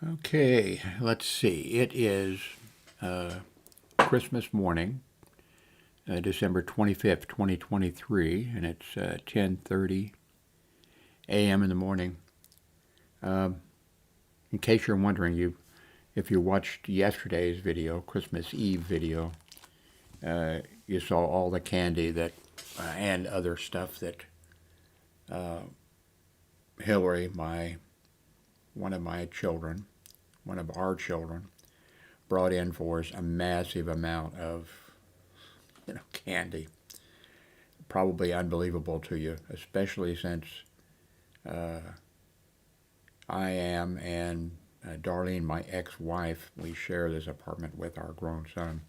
Okay, let's see. It is Christmas morning, December 25th, 2023, and it's 10:30 a.m. in the morning. In case you're wondering, if you watched yesterday's video, Christmas Eve video, you saw all the candy that and other stuff that Hillary, one of our children, brought in for us a massive amount of candy. Probably unbelievable to you, especially since I am and Darlene, my ex-wife, we share this apartment with our grown son.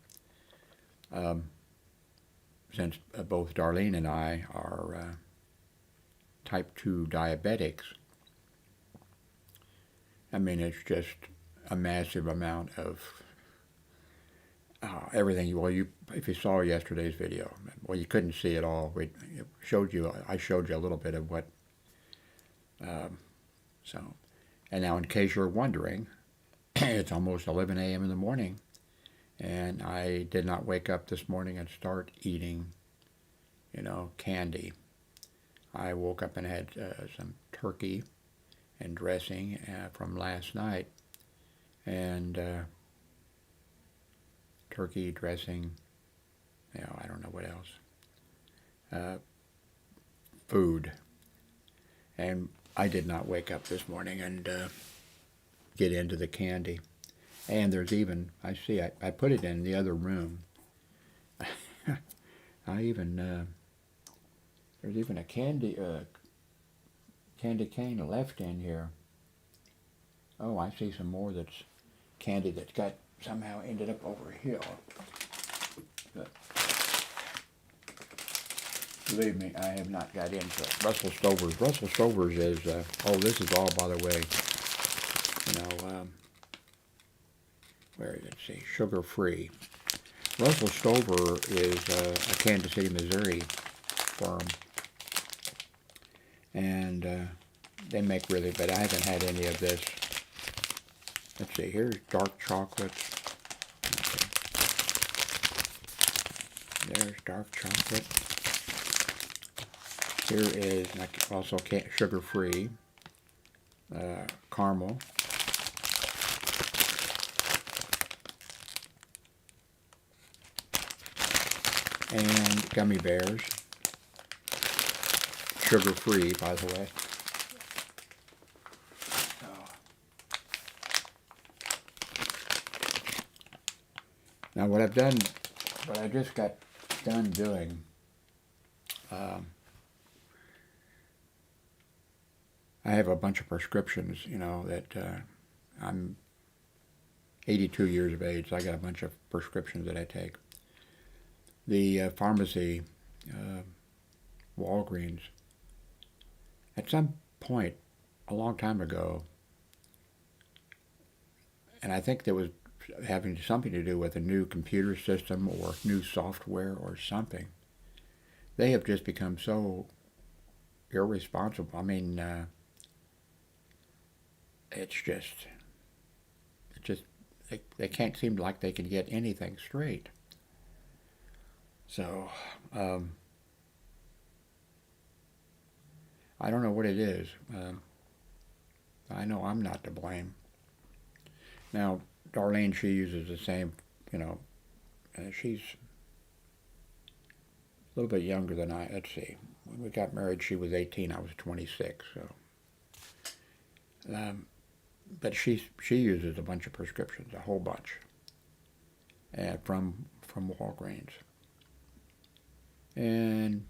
Since both Darlene and I are type 2 diabetics, I mean, it's just a massive amount of everything. Well, if you saw yesterday's video, well, you couldn't see it all. I showed you a little bit of what. So, and now, in case you're wondering, it's almost 11 a.m. in the morning, and I did not wake up this morning and start eating, candy. I woke up and had some turkey and dressing from last night, and turkey dressing. I don't know what else. Food, and I did not wake up this morning and get into the candy. And there's even, I put it in the other room. There's even a candy cane left in here. Oh, I see some more that's candy that's got somehow ended up over here. But believe me, I have not got into it. Russell Stover's is, this is all, by the way, let's see, sugar-free. Russell Stover is a Kansas City, Missouri firm. And they make really, but I haven't had any of this. Let's see, here's dark chocolate. Okay. There's dark chocolate. Here is also sugar-free caramel. And gummy bears. Sugar-free, by the way. Now what I just got done doing, I have a bunch of prescriptions, that I'm 82 years of age, so I got a bunch of prescriptions that I take. The pharmacy, Walgreens, at some point a long time ago, and I think that was having something to do with a new computer system or new software or something, they have just become so irresponsible. I mean, they can't seem like they can get anything straight. So, I don't know what it is. I know I'm not to blame. Now, Darlene, she uses the same, she's a little bit younger than I. Let's see. When we got married, she was 18. I was 26. So, but she uses a bunch of prescriptions, a whole bunch, from Walgreens. And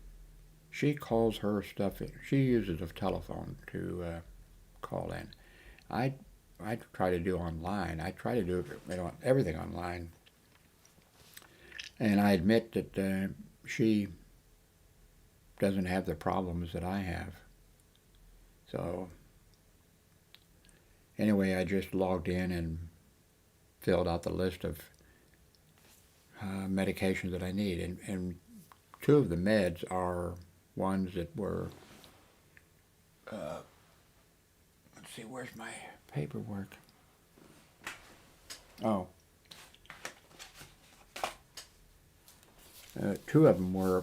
she calls her stuff in. She uses a telephone to call in. I try to do online. I try to do everything online. And I admit that she doesn't have the problems that I have. So anyway, I just logged in and filled out the list of medications that I need. And two of the meds are ones that were, let's see, where's my paperwork? Oh, two of them were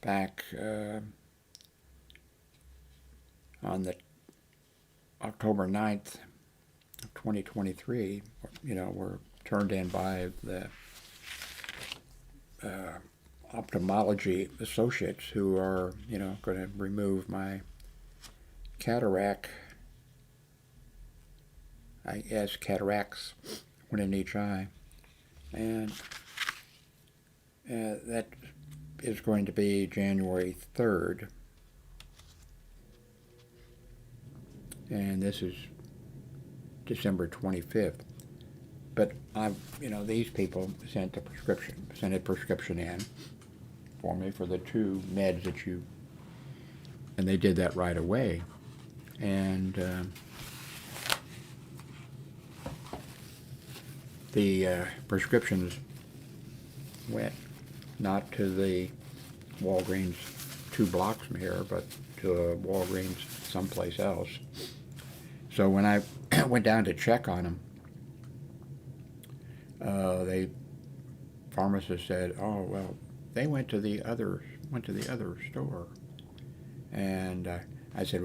back on the October 9th of 2023, were turned in by the ophthalmology associates who are, going to remove my cataract, cataracts, one in each eye. And that is going to be January 3rd. And this is December 25th. But these people sent a prescription in for me for the two meds and they did that right away. And the prescriptions went not to the Walgreens 2 blocks from here, but to a Walgreens someplace else. So when I went down to check on them, the pharmacist said, "Oh well, they went to the other store." And I said,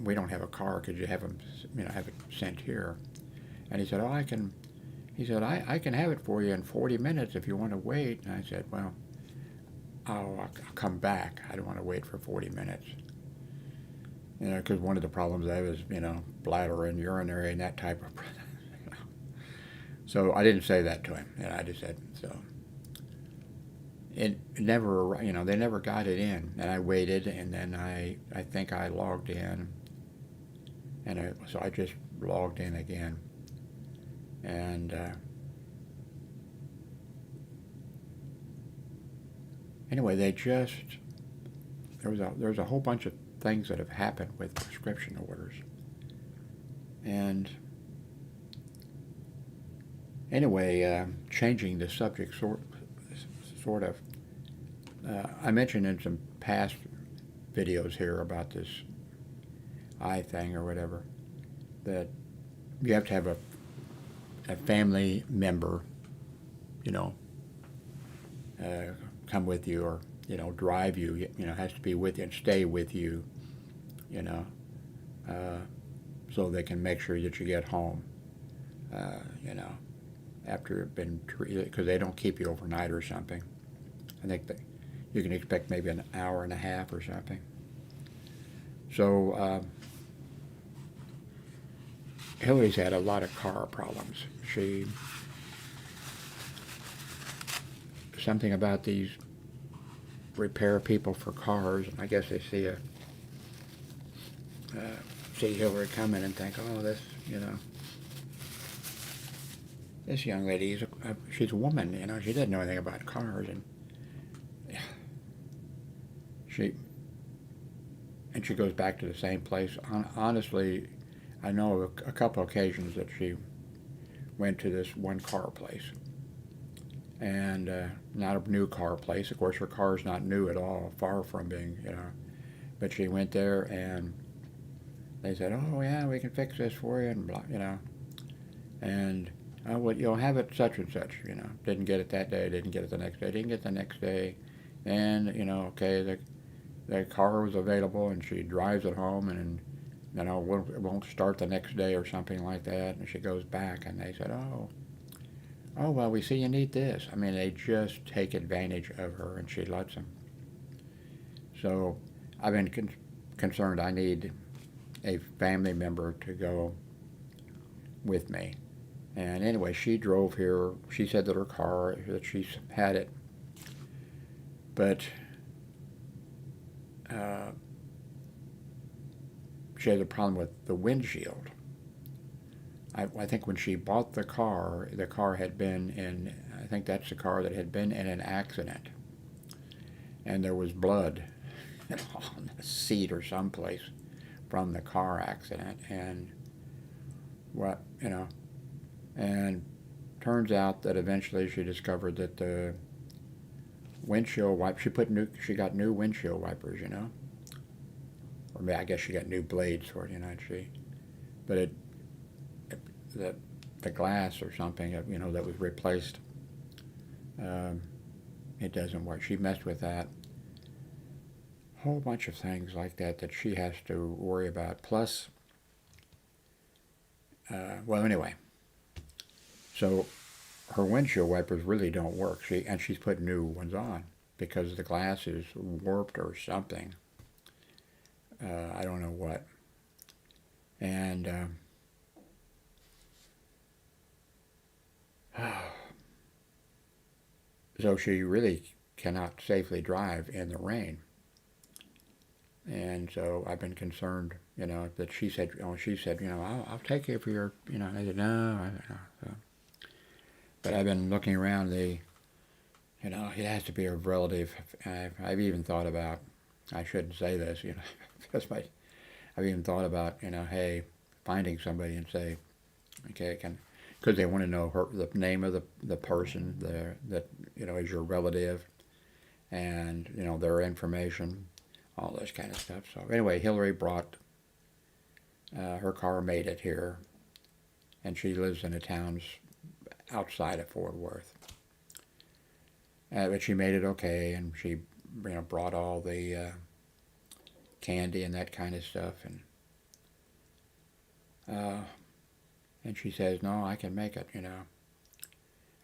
"We don't have a car. Could you have them, have it sent here?" And he said, "Oh, I can." He said, I can have it for you in 40 minutes if you want to wait." And I said, "Well, I'll come back. I don't want to wait for 40 minutes." Because one of the problems I have is, bladder and urinary and that type of. So I didn't say that to him. I just said, so. It never, they never got it in. And I waited, and then I think I logged in. And so I just logged in again. And anyway, there was a whole bunch of things that have happened with prescription orders. And anyway, changing the subject sort of, I mentioned in some past videos here about this eye thing or whatever, that you have to have a family member, come with you or, drive you, has to be with you and stay with you, so they can make sure that you get home, after you've been treated, because they don't keep you overnight or something. I think that you can expect maybe an hour and a half or something. So, Hillary's had a lot of car problems. Something about these repair people for cars, and I guess they see Hillary coming and think, oh, this young lady, she's a woman, she doesn't know anything about cars, and she goes back to the same place. Honestly, I know a couple occasions that she went to this one car place, and not a new car place. Of course, her car's not new at all, far from being, but she went there and they said, "Oh yeah, we can fix this for you," and blah, and oh, well, you'll have it such and such, Didn't get it that day, didn't get it the next day, didn't get it the next day, and okay, the car was available, and she drives it home, and it won't start the next day or something like that, and she goes back, and they said, oh, well, we see you need this. I mean, they just take advantage of her, and she lets them. So I've been concerned I need a family member to go with me. And anyway, she drove here. She said that her car, that she's had it, but she had a problem with the windshield. I think when she bought the car had been in, I think that's the car that had been in an accident. And there was blood on the seat or someplace from the car accident. And and turns out that eventually she discovered that the windshield wipe, she got new windshield wipers, Or maybe I guess she got new blades for it, but the glass or something, that was replaced. Um, it doesn't work. She messed with that. Whole bunch of things like that she has to worry about. Plus, well, anyway, so her windshield wipers really don't work. She's put new ones on because the glass is warped or something. I don't know what. And so she really cannot safely drive in the rain. And so I've been concerned, that she said, I'll take you for your, and I said, no, I don't know. So, but I've been looking around it has to be a relative. I've even thought about, I shouldn't say this, because I've even thought about, hey, finding somebody and say, okay, because they want to know the name of the person that is your relative, and their information, all this kind of stuff. So anyway, Hillary brought her car, made it here, and she lives in a town outside of Fort Worth. But she made it okay, and she brought all the candy and that kind of stuff, and she says, no, I can make it, And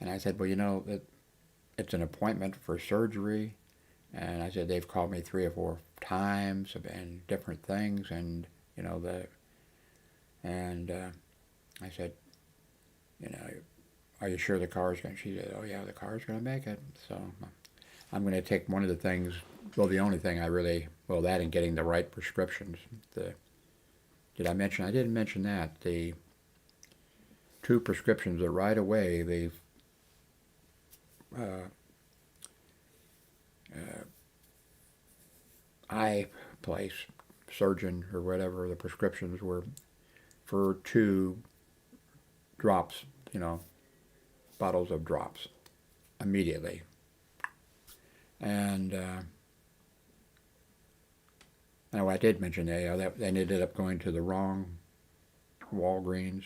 I said, well, it's an appointment for surgery. And I said, they've called me 3 or 4 times and different things. And, I said, are you sure the car's going to, she said, oh yeah, the car's going to make it. So I'm going to take one of the things, well, the only thing that and getting the right prescriptions. Did I mention, I didn't mention that, the 2 prescriptions that right away the eye place, surgeon or whatever, the prescriptions were for 2 drops, bottles of drops immediately. And I did mention that they ended up going to the wrong Walgreens.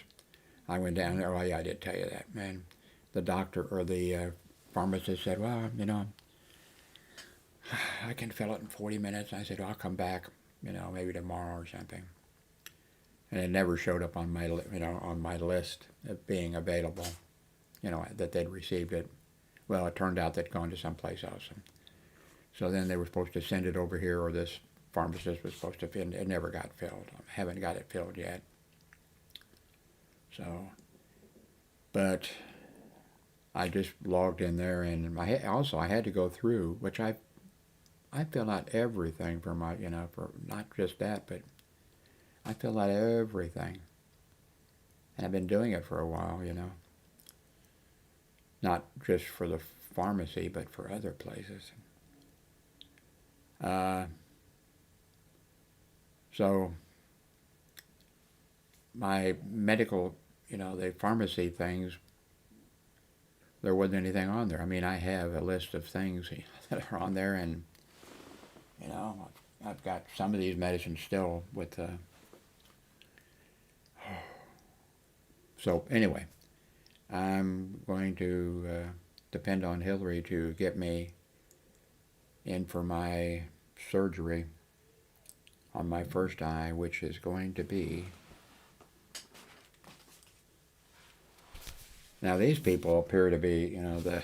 I went down there. Oh yeah, I did tell you that, man. The doctor or the pharmacist said, well, I can fill it in 40 minutes. And I said, I'll come back, maybe tomorrow or something. And it never showed up on my, on my list of being available, that they'd received it. Well, it turned out they'd gone to someplace else. And so then they were supposed to send it over here, or this pharmacist was supposed to fill it. It never got filled. I haven't got it filled yet. So, but I just logged in there, and I had to go through, which I fill out everything for my, for not just that, but I fill out everything. And I've been doing it for a while, Not just for the pharmacy, but for other places. So my medical, the pharmacy things, there wasn't anything on there. I mean, I have a list of things that are on there, and, I've got some of these medicines still with, so anyway, I'm going to depend on Hillary to get me in for my surgery on my first eye, which is going to be, now these people appear to be, the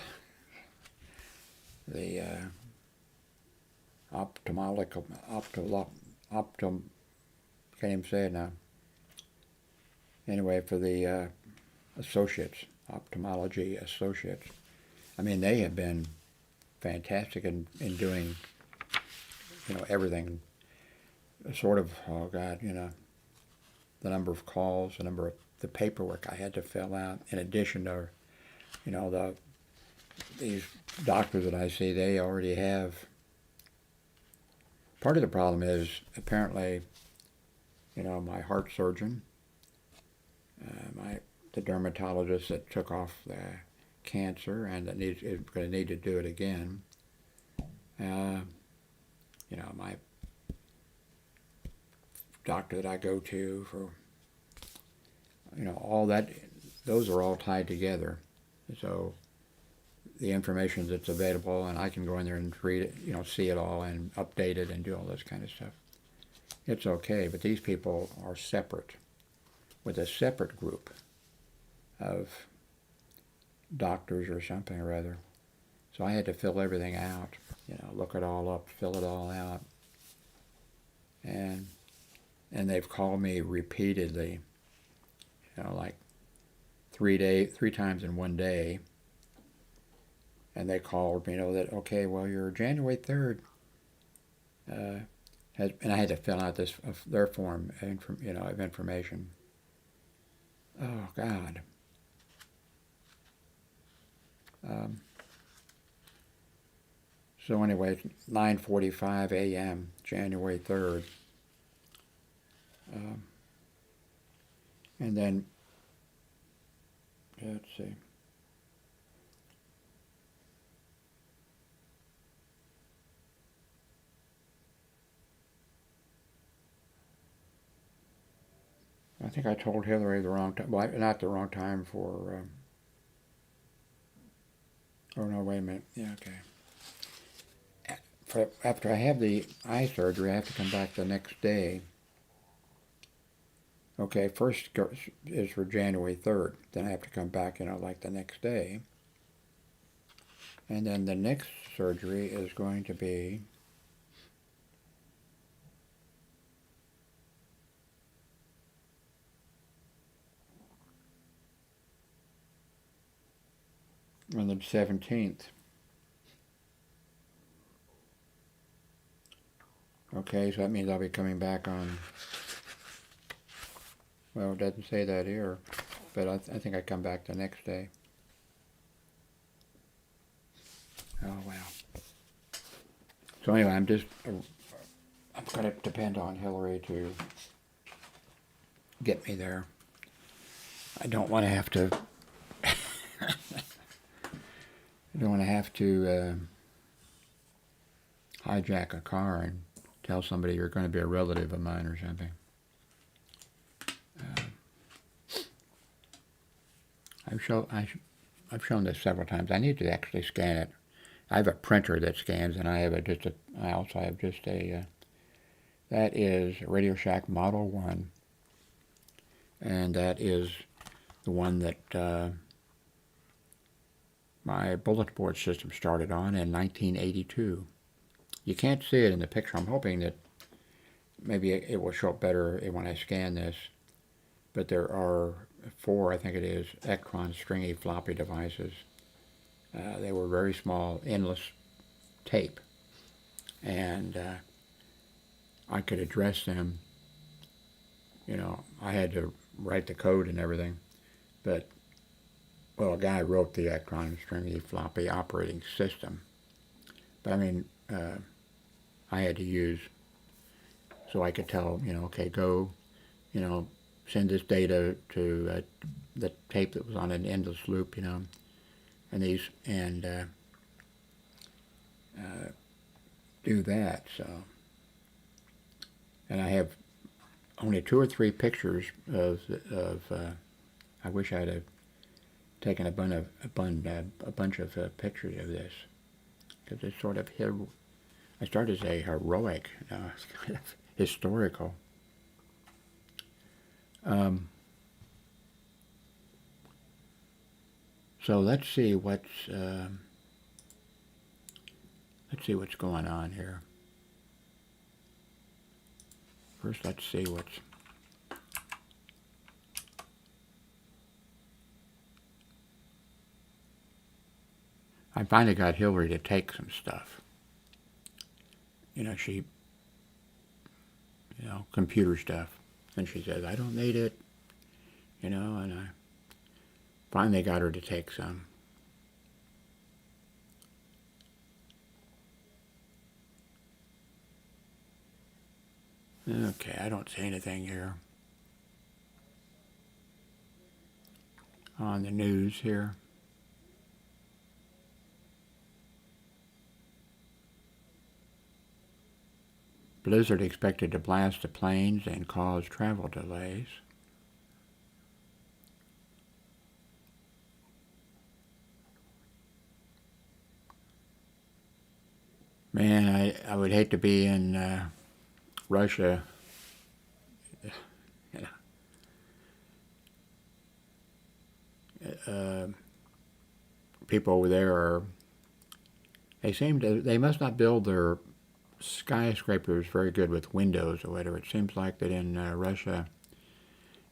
can't even say it now. Anyway, for the associates, ophthalmology associates, I mean, they have been fantastic in doing, everything. Sort of, oh God, the number of calls, the paperwork I had to fill out, in addition to, these doctors that I see, they already have. Part of the problem is apparently, my heart surgeon, the dermatologist that took off the cancer and that is going to need to do it again. My doctor that I go to for, all that, those are all tied together. So the information that's available, and I can go in there and read it, see it all and update it and do all this kind of stuff. It's okay, but these people are separate, with a separate group of doctors or something or other. So I had to fill everything out, look it all up, fill it all out. And they've called me repeatedly, like 3 times in one day. And they called me, that, okay, well, your January 3rd, and I had to fill out their form, of information. Oh, God. So anyway, 9:45 a.m., January 3rd. And then, let's see. I think I told Hillary the wrong time. Well, not the wrong time for... oh, no, wait a minute. Yeah, okay. After I have the eye surgery, I have to come back the next day. Okay, first is for January 3rd. Then I have to come back, like the next day. And then the next surgery is going to be... on the 17th. Okay, so that means I'll be coming back on... Well, it doesn't say that here, but I think I come back the next day. Oh, wow. So anyway, I'm going to depend on Hillary to get me there. I don't want to have to... I don't want to have to hijack a car and tell somebody you're going to be a relative of mine or something. I've shown this several times. I need to actually scan it. I have a printer that scans, and I also have just a that is Radio Shack Model 1, and that is the one that my bulletin board system started on in 1982. You can't see it in the picture. I'm hoping that maybe it will show up better when I scan this. But there are 4, I think it is, Electron stringy floppy devices. They were very small, endless tape. And I could address them. I had to write the code and everything. But, well, a guy wrote the Electron stringy floppy operating system. But, I mean, I had to use, so I could tell, okay, go, send this data to the tape that was on an endless loop, and do that. So, and I have only 2 or 3 pictures of I wish I'd have taken a bunch of pictures of this, because it's sort of I started to say heroic, it's kind of historical. So let's see what's going on here. First, let's see what's... I finally got Hillary to take some stuff. She, computer stuff. And she says, I don't need it, and I finally got her to take some. Okay, I don't see anything here on the news here. Blizzard expected to blast the planes and cause travel delays. Man, I would hate to be in Russia. You know, people over there are. They must not build their skyscrapers very good with windows or whatever. It seems like that in Russia,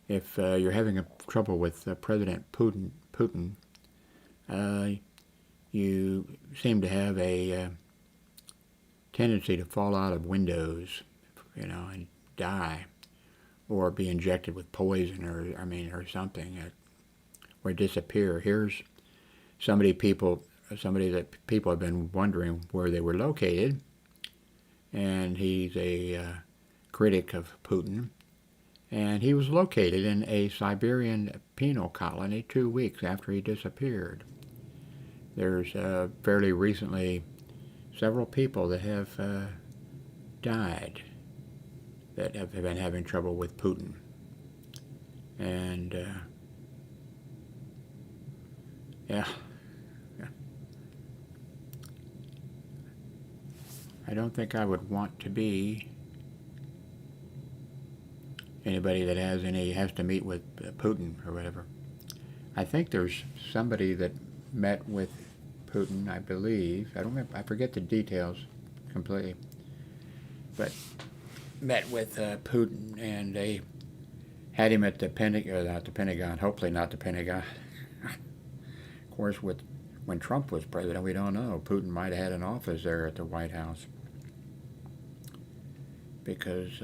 if you're having trouble with President Putin, uh, you seem to have a tendency to fall out of windows, and die, or be injected with poison, or something, or disappear. Here's somebody that people have been wondering where they were located, and he's a critic of Putin, and he was located in a Siberian penal colony 2 weeks after he disappeared. There's fairly recently several people that have died that have been having trouble with Putin. And yeah, I don't think I would want to be anybody that has to meet with Putin or whatever. I think there's somebody that met with Putin, I believe. I don't remember, I forget the details completely. But met with Putin, and they had him at the Pentagon, not the Pentagon, hopefully not the Pentagon. Of course, when Trump was president, we don't know. Putin might have had an office there at the White House. Because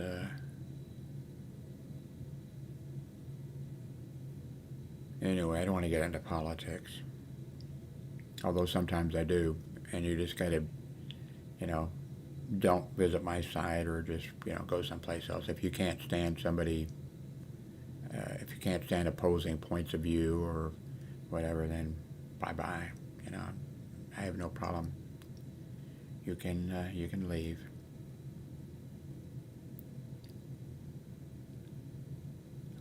anyway, I don't want to get into politics. Although sometimes I do, and you just gotta, don't visit my site, or just, go someplace else. If you can't stand somebody, if you can't stand opposing points of view or whatever, then bye-bye. I have no problem. You can leave.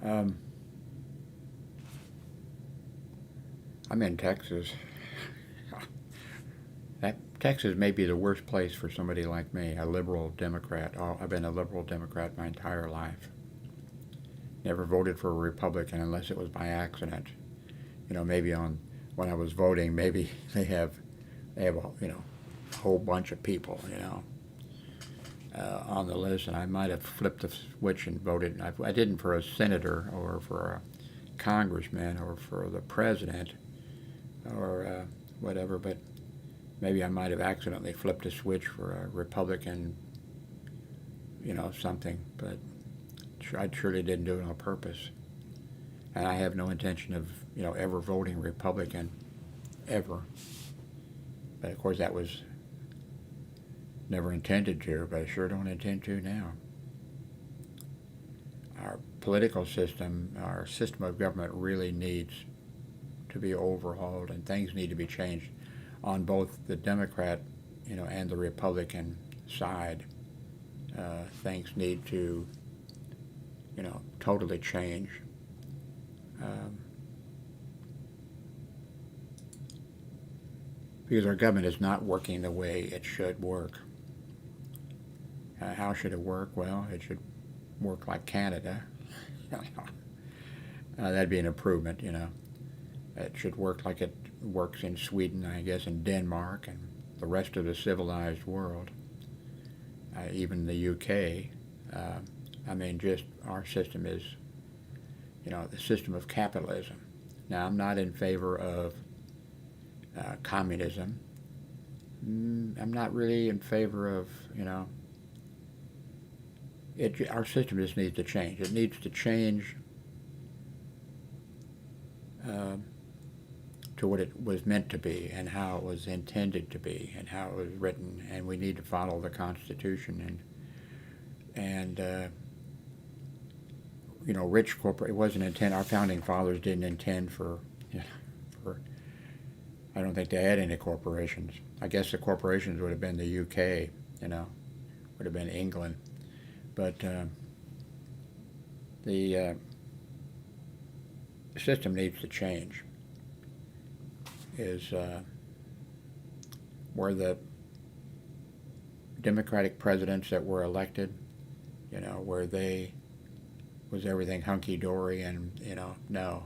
I'm in Texas. Texas may be the worst place for somebody like me, a liberal Democrat. I've been a liberal Democrat my entire life. Never voted for a Republican unless it was by accident. Maybe when I was voting, maybe they have a whole bunch of people on the list, and I might have flipped the switch and voted. I didn't for a senator or for a congressman or for the president or whatever, but maybe I might have accidentally flipped a switch for a Republican, something, but I surely didn't do it on purpose. And I have no intention of, ever voting Republican, ever. But of course that was never intended to, but I sure don't intend to now. Our political system, our system of government really needs to be overhauled, and things need to be changed on both the Democrat, and the Republican side. Things need to, totally change. Because our government is not working the way it should work. How should it work? Well, it should work like Canada. That'd be an improvement, It should work like it works in Sweden, I guess, and Denmark, and the rest of the civilized world, even the UK. Just our system is, the system of capitalism. Now, I'm not in favor of communism. I'm not really in favor of, our system just needs to change. It needs to change to what it was meant to be, and how it was intended to be, and how it was written, and we need to follow the Constitution, and rich corporate. It wasn't intended. Our founding fathers didn't intend for. I don't think they had any corporations. I guess the corporations would have been the UK, would have been England, but the system needs to change. Is where Democratic presidents that were elected, where was everything hunky-dory and, no,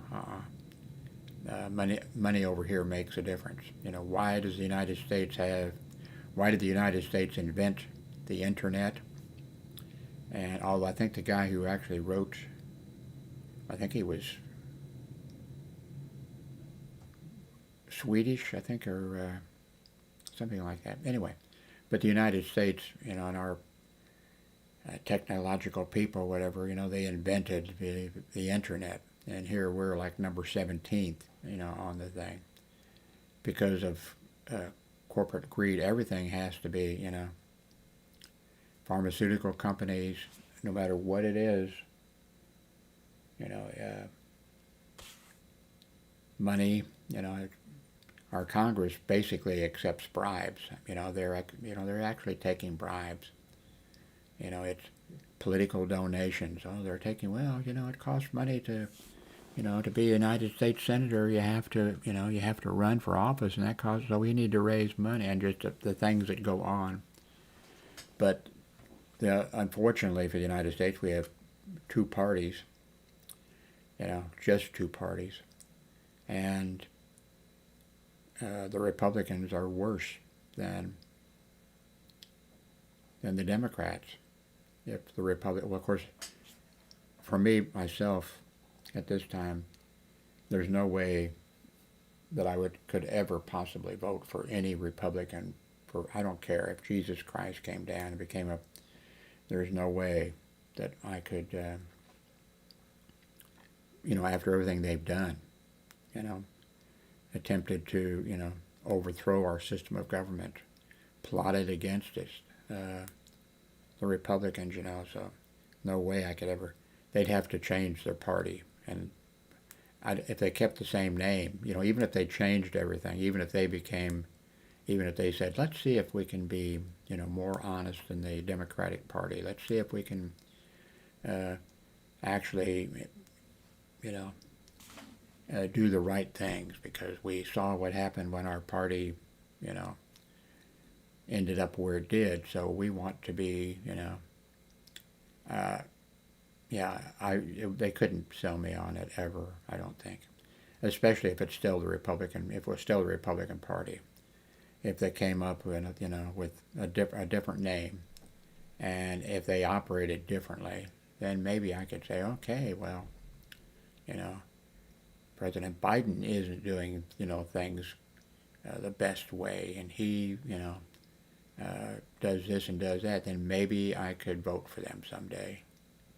money over here makes a difference. Why did the United States invent the internet? And although I think the guy who actually wrote, I think he was Swedish, I think, or something like that. Anyway, but the United States, and our technological people, whatever, they invented the internet. And here we're like number 17th, on the thing. Because of corporate greed, everything has to be, pharmaceutical companies, no matter what it is, money, our Congress basically accepts bribes. They're actually taking bribes. It's political donations. Oh, they're taking, it costs money to, to be a United States senator, you have to run for office, and that costs, so we need to raise money, and just the things that go on. But unfortunately for the United States, we have two parties, just two parties. And the Republicans are worse than the Democrats. If the well, of course, for me, myself, at this time, there's no way that I could ever possibly vote for any Republican. I don't care if Jesus Christ came down and became there's no way that I could, after everything they've done, attempted to, overthrow our system of government, plotted against us, the Republicans, so no way I could ever. They'd have to change their party, and if they kept the same name, even if they changed everything, even if they said, let's see if we can be, more honest than the Democratic Party. Let's see if we can actually, do the right things, because we saw what happened when our party, ended up where it did. So we want to be, they couldn't sell me on it ever, I don't think. Especially if it was still the Republican Party. If they came up with, with a different name, and if they operated differently, then maybe I could say, okay, well, President Biden isn't doing, things the best way, and he, does this and does that, then maybe I could vote for them someday.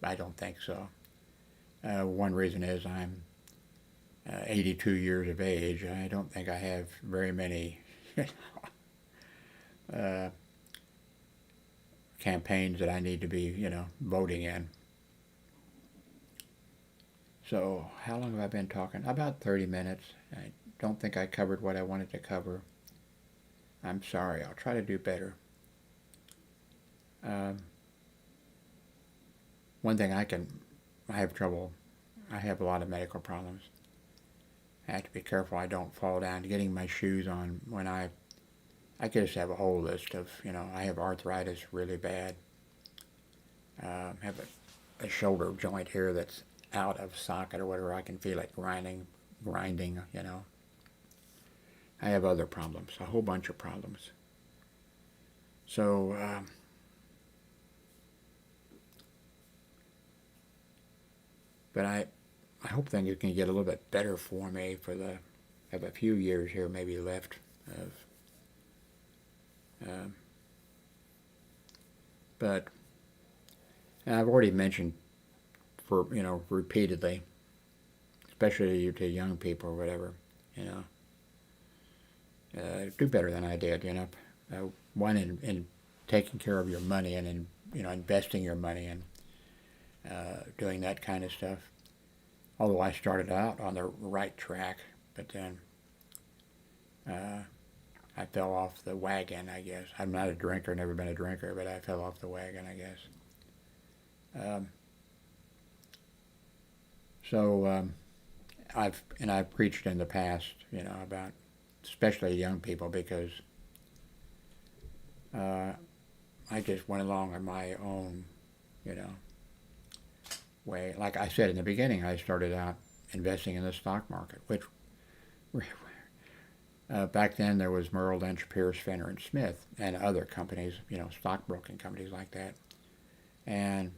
I don't think so. One reason is I'm 82 years of age. I don't think I have very many campaigns that I need to be, voting in. So how long have I been talking? About 30 minutes. I don't think I covered what I wanted to cover. I'm sorry. I'll try to do better. One thing I have trouble. I have a lot of medical problems. I have to be careful I don't fall down. Getting my shoes on when I could just have a whole list of, I have arthritis really bad. I have a shoulder joint here that's out of socket or whatever. I can feel it grinding, I have other problems, a whole bunch of problems. So, but I hope things can get a little bit better for me I have a few years here maybe left of, but I've already mentioned repeatedly, especially to young people or whatever, do better than I did, one in taking care of your money and in, investing your money and doing that kind of stuff. Although I started out on the right track, but then I fell off the wagon, I guess. I'm not a drinker, never been a drinker, but I fell off the wagon, I guess. I've preached in the past, about especially young people, because I just went along on my own, way. Like I said in the beginning, I started out investing in the stock market, which back then there was Merrill Lynch, Pierce, Fenner, and Smith, and other companies, stockbroking companies like that. And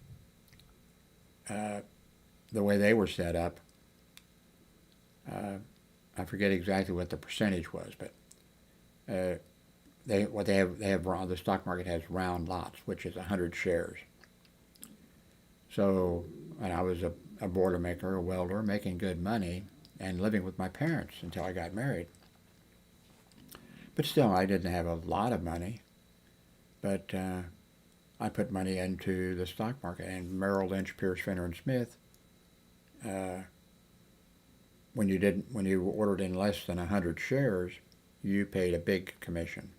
the way they were set up, I forget exactly what the percentage was, but they have the stock market has round lots, which is 100 shares. So, and I was a boilermaker, a welder, making good money, and living with my parents until I got married. But still, I didn't have a lot of money. But I put money into the stock market, and Merrill Lynch, Pierce, Fenner, and Smith. When you ordered in less than 100 shares, you paid a big commission,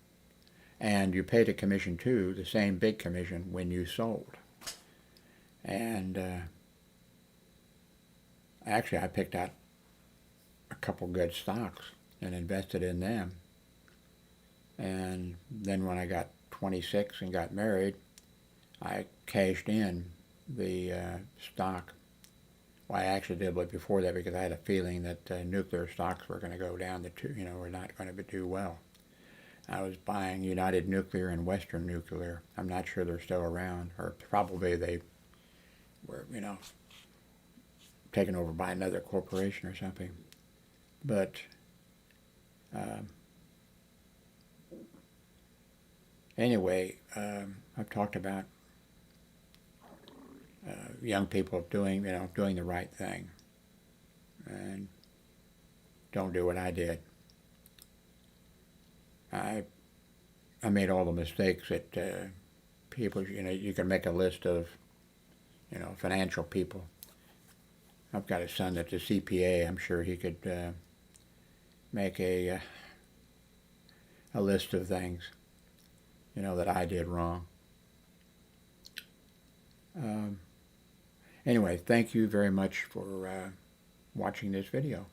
and you paid a commission too, the same big commission when you sold. And actually, I picked out a couple good stocks and invested in them. And then when I got 26 and got married, I cashed in the stock. Well, I actually did it before that because I had a feeling that nuclear stocks were going to go down were not going to do well. I was buying United Nuclear and Western Nuclear. I'm not sure they're still around, or probably they were, taken over by another corporation or something. But anyway, I've talked about young people doing the right thing, and don't do what I did. I made all the mistakes that people, you can make a list of, financial people. I've got a son that's a CPA. I'm sure he could make a list of things, that I did wrong. Anyway, thank you very much for watching this video.